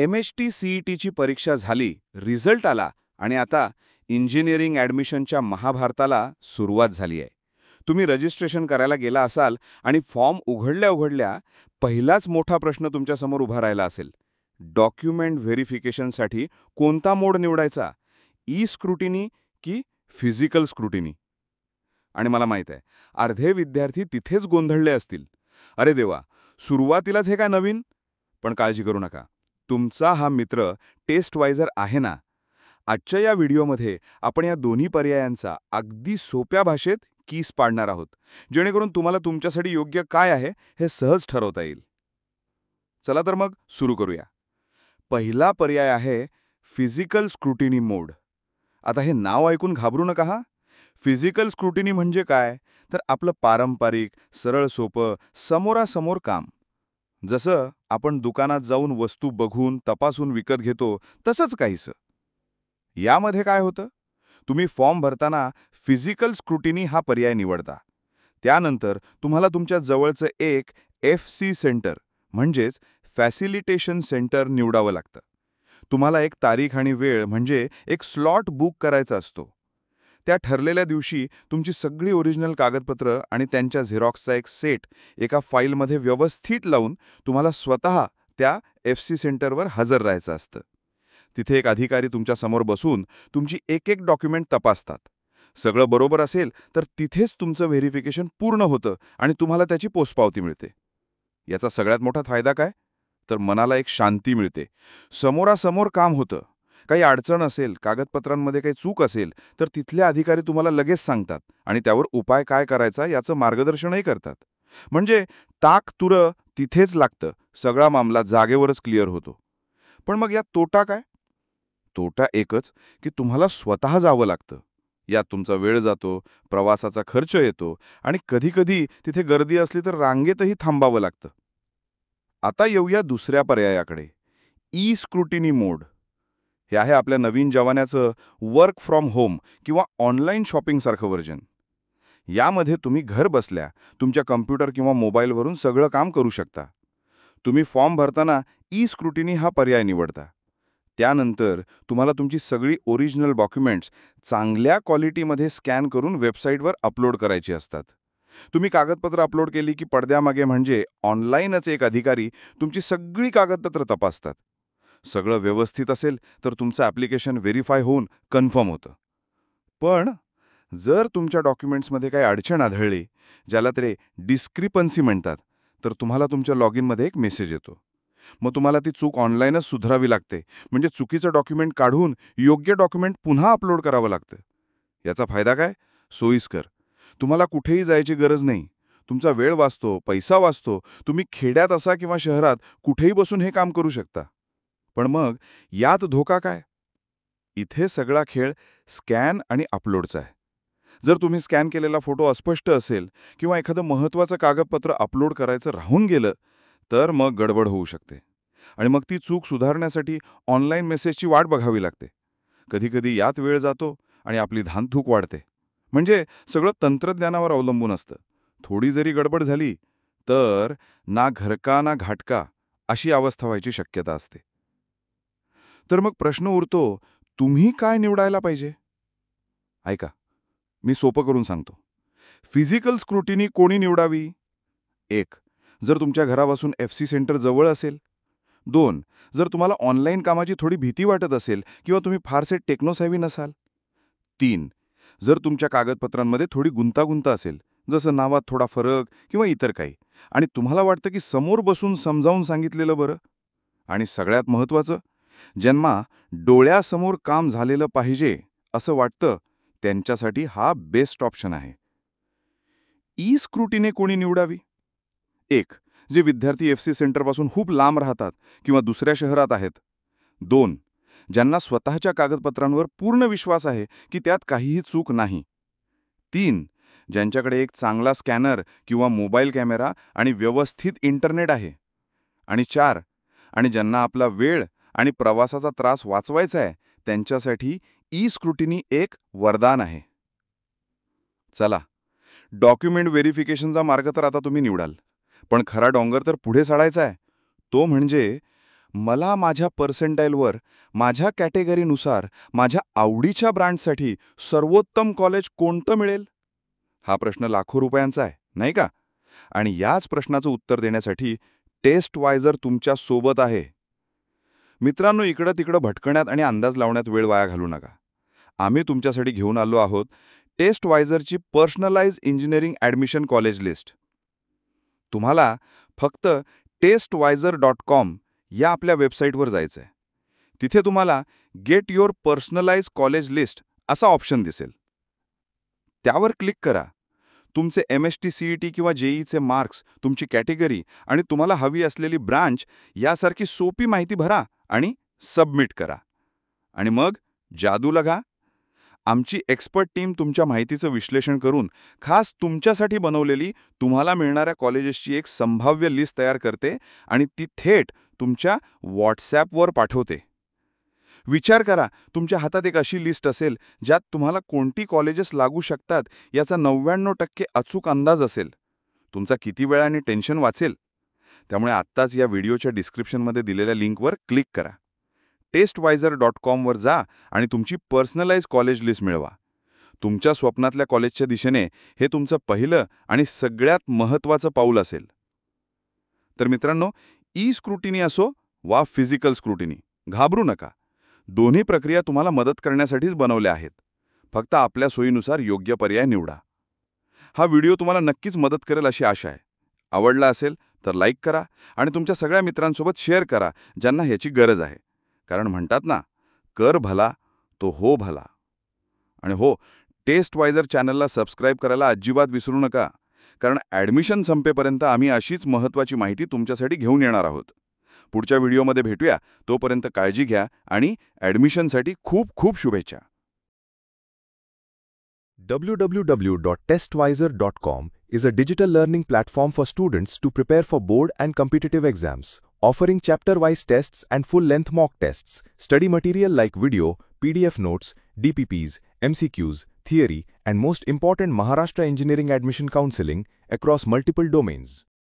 MHT-CETची परीक्षा झाली, रिझल्ट आला आणि आता इंजिनिअरिंग ॲडमिशनच्या महाभारताला सुरुवात झाली आहे. तुम्ही रजिस्ट्रेशन करायला गेला असाल आणि फॉर्म उघडल्या उघडल्या पहिलाच मोठा प्रश्न तुमच्यासमोर उभा राहिला असेल. डॉक्युमेंट व्हेरिफिकेशनसाठी कोणता मोड निवडायचा? ई स्क्रुटिनी की फिजिकल स्क्रुटिनी? आणि मला माहीत आहे, अर्धे विद्यार्थी तिथेच गोंधळले असतील. अरे देवा, सुरुवातीलाच हे काय नवीन? पण काळजी करू नका, तुमचा हा मित्र टेस्टवायझर आहे ना. आजच्या या व्हिडिओमध्ये आपण या दोन्ही पर्यायांचा अगदी सोप्या भाषेत कीस पाडणार आहोत, जेणेकरून तुम्हाला तुमच्यासाठी योग्य काय आहे हे सहज ठरवता येईल. चला तर मग सुरू करूया. पहिला पर्याय आहे फिजिकल स्क्रुटिनी मोड. आता हे नाव ऐकून घाबरू नका हा. फिजिकल स्क्रुटिनी म्हणजे काय? तर आपलं पारंपरिक, सरळ सोपं, समोरासमोर काम. जसं आपण दुकानात जाऊन वस्तू बघून तपासून विकत घेतो तसंच काहीसं. यामध्ये काय होतं? तुम्ही फॉर्म भरताना फिजिकल स्क्रुटिनी हा पर्याय निवडता. त्यानंतर तुम्हाला तुमच्या जवळचं एक FC सेंटर म्हणजेच फॅसिलिटेशन सेंटर निवडावं लागतं. तुम्हाला एक तारीख आणि वेळ म्हणजे एक स्लॉट बुक करायचा असतो. त्या ठरलेल्या दिवशी तुमची सगळी ओरिजिनल कागदपत्र आणि त्यांच्या झेरॉक्सचा एक सेट एका फाईलमध्ये व्यवस्थित लावून तुम्हाला स्वतः त्या FC सेंटरवर हजर राहायचं असतं. तिथे एक अधिकारी तुमच्या समोर बसून तुमची एक एक डॉक्युमेंट तपासतात. सगळं बरोबर असेल तर तिथेच तुमचं व्हेरिफिकेशन पूर्ण होतं आणि तुम्हाला त्याची पोचपावती मिळते. याचा सगळ्यात मोठा फायदा काय? तर मनाला एक शांती मिळते. समोरासमोर काम होतं. काही अडचण असेल, कागदपत्रांमध्ये काही चूक असेल तर तिथले अधिकारी तुम्हाला लगेच सांगतात आणि त्यावर उपाय काय करायचा याचं मार्गदर्शनही करतात. म्हणजे ताक तुरं तिथेच लागतं, सगळा मामला जागेवरच क्लिअर होतो. पण मग यात तोटा काय? तोटा एकच की तुम्हाला स्वतः जावं लागतं. यात तुमचा वेळ जातो, प्रवासाचा खर्च येतो आणि कधीकधी तिथे गर्दी असली तर रांगेतही थांबावं लागतं. आता येऊया दुसऱ्या पर्यायाकडे, ई स्क्रुटिनी मोड. हे आहे आपल्या नवीन जमान्याचं वर्क फ्रॉम होम किंवा ऑनलाईन शॉपिंगसारखं व्हर्जन. यामध्ये तुम्ही घर बसल्या तुमच्या कम्प्युटर किंवा मोबाईलवरून सगळं काम करू शकता. तुम्ही फॉर्म भरताना ई स्क्रुटिनी हा पर्याय निवडता. त्यानंतर तुम्हाला तुमची सगळी ओरिजिनल डॉक्युमेंट्स चांगल्या क्वालिटीमध्ये स्कॅन करून वेबसाईटवर अपलोड करायची असतात. तुम्ही कागदपत्र अपलोड केली की पडद्यामागे म्हणजे ऑनलाईनच एक अधिकारी तुमची सगळी कागदपत्र तपासतात. सगळं व्यवस्थित असेल तर तुमचं ॲप्लिकेशन व्हेरीफाय होऊन कन्फर्म होतं. पण जर तुमच्या डॉक्युमेंट्समध्ये काही अडचण आढळली, ज्याला तरी डिस्क्रिपन्सी म्हणतात, तर तुम्हाला तुमच्या लॉगिनमध्ये एक मेसेज येतो. मग तुम्हाला ती चूक ऑनलाईनच सुधारावी लागते. म्हणजे चुकीचं डॉक्युमेंट काढून योग्य डॉक्युमेंट पुन्हा अपलोड करावं लागतं. याचा फायदा काय? सोयीस्कर. तुम्हाला कुठेही जायची गरज नाही. तुमचा वेळ वाचतो, पैसा वाचतो. तुम्ही खेड्यात असा किंवा शहरात कुठेही बसून हे काम करू शकता. पण मग यात धोका काय? इथे सगळा खेळ स्कॅन आणि अपलोडचा आहे. जर तुम्ही स्कॅन केलेला फोटो अस्पष्ट असेल किंवा एखादं महत्त्वाचं कागदपत्र अपलोड करायचं राहून गेलं तर मग गडबड होऊ शकते आणि मग ती चूक सुधारण्यासाठी ऑनलाईन मेसेजची वाट बघावी लागते. कधीकधी यात वेळ जातो आणि आपली धानधूक वाढते. म्हणजे सगळं तंत्रज्ञानावर अवलंबून असतं. थोडी जरी गडबड झाली तर ना घरका ना घाटका अशी अवस्था व्हायची शक्यता असते. तर मग प्रश्न उरतो, तुम्ही काय निवडायला पाहिजे? ऐका, मी सोपं करून सांगतो. फिजिकल स्क्रुटिनी कोणी निवडावी? 1. जर तुमच्या घरापासून FC सेंटर जवळ असेल. 2. जर तुम्हाला ऑनलाईन कामाची थोडी भीती वाटत असेल किंवा तुम्ही फारसे टेक्नोसॅव्ही नसाल. 3. जर तुमच्या कागदपत्रांमध्ये थोडी गुंतागुंत असेल, जसं नावात थोडा फरक किंवा इतर काही, आणि तुम्हाला वाटतं की समोर बसून समजावून सांगितलेलं बरं. आणि सगळ्यात महत्त्वाचं, ज्यांना डोळ्यासमोर काम झालेलं पाहिजे असं वाटतं त्यांच्यासाठी हा बेस्ट ऑप्शन आहे. ई स्क्रुटिनी कोणी निवडावी? 1. जे विद्यार्थी FC सेंटरपासून खूप लांब राहतात किंवा दुसऱ्या शहरात आहेत. 2. ज्यांना स्वतःच्या कागदपत्रांवर पूर्ण विश्वास आहे की त्यात काहीही चूक नाही. 3. ज्यांच्याकडे एक चांगला स्कॅनर किंवा मोबाईल कॅमेरा आणि व्यवस्थित इंटरनेट आहे. आणि 4. आणि ज्यांना आपला वेळ आणि प्रवासाचा त्रास वाचवायचा आहे त्यांच्यासाठी ई स्क्रुटिनी एक वरदान आहे. चला, डॉक्युमेंट व्हेरिफिकेशनचा मार्ग तर आता तुम्ही निवडाल, पण खरा डोंगर तर पुढे चढायचा आहे. तो म्हणजे मला माझ्या पर्सेंटाईलवर, माझ्या कॅटेगरीनुसार, माझ्या आवडीच्या ब्रँडसाठी सर्वोत्तम कॉलेज कोणतं मिळेल? हा प्रश्न लाखो रुपयांचा आहे, नाही का? आणि याच प्रश्नाचं उत्तर देण्यासाठी टेस्टवायझर तुमच्या सोबत आहे. मित्रांनो, इकडं तिकडं भटकण्यात आणि अंदाज लावण्यात वेळ वाया घालू नका. आम्ही तुमच्यासाठी घेऊन आलो आहोत टेस्टवायझरची personalise engineering admission college list. तुम्हाला फक्त testwiser.com या आपल्या वेबसाईटवर जायचं आहे. तिथे तुम्हाला get your personalise college list असा ऑप्शन दिसेल. त्यावर क्लिक करा. तुमचे MST CET किंवा JEEचे मार्क्स, तुमची कॅटेगरी आणि तुम्हाला हवी असलेली ब्रांच यासारखी सोपी माहिती भरा आणि सबमिट करा. आणि मग जादू लगा. आमची एक्सपर्ट टीम तुमच्या माहितीचं विश्लेषण करून खास तुमच्यासाठी बनवलेली तुम्हाला मिळणाऱ्या कॉलेजेसची एक संभाव्य लिस्ट तयार करते आणि ती थेट तुमच्या व्हॉट्सॲपवर पाठवते. विचार करा, तुमच्या हातात एक अशी लिस्ट असेल ज्यात तुम्हाला कोणती कॉलेजेस लागू शकतात याचा 99% अचूक अंदाज असेल. तुमचा किती वेळ आणि टेन्शन वाचेल. त्यामुळे आत्ताच या व्हिडिओच्या डिस्क्रिप्शनमध्ये दिलेल्या लिंकवर क्लिक करा. testwiser.com वर जा आणि तुमची पर्सनलाइज कॉलेज लिस्ट मिळवा. तुमच्या स्वप्नातल्या कॉलेजच्या दिशेने हे तुमचं पहिलं आणि सगळ्यात महत्त्वाचं पाऊल असेल. तर मित्रांनो, स्क्रुटिनी असो वा फिजिकल स्क्रुटिनी, घाबरू नका. दोन्ही प्रक्रिया तुम्हाला मदत करण्यासाठीच बनवल्या आहेत. फक्त आपल्या सोयीनुसार योग्य पर्याय निवडा. हा व्हिडिओ तुम्हाला नक्कीच मदत करेल अशी आशा आहे. आवडला असेल तर लाईक करा आणि तुमच्या सगळ्या मित्रांसोबत शेअर करा ज्यांना ह्याची गरज आहे. कारण म्हणतात ना, कर भला तो हो भला. आणि हो, टेस्टवायझर चॅनलला सबस्क्राईब करायला अजिबात विसरू नका. कारण ॲडमिशन संपेपर्यंत आम्ही अशीच महत्त्वाची माहिती तुमच्यासाठी घेऊन येणार आहोत. पुढच्या व्हिडिओमध्ये भेटूया. तोपर्यंत काळजी घ्या आणि ॲडमिशनसाठी खूप खूप शुभेच्छा. www.testwiser.com is a digital learning platform for students to prepare for board and competitive exams, offering chapter-wise tests and full-length mock tests, study material like video, PDF notes, DPPs, MCQs, theory, and most important Maharashtra Engineering Admission Counseling across multiple domains.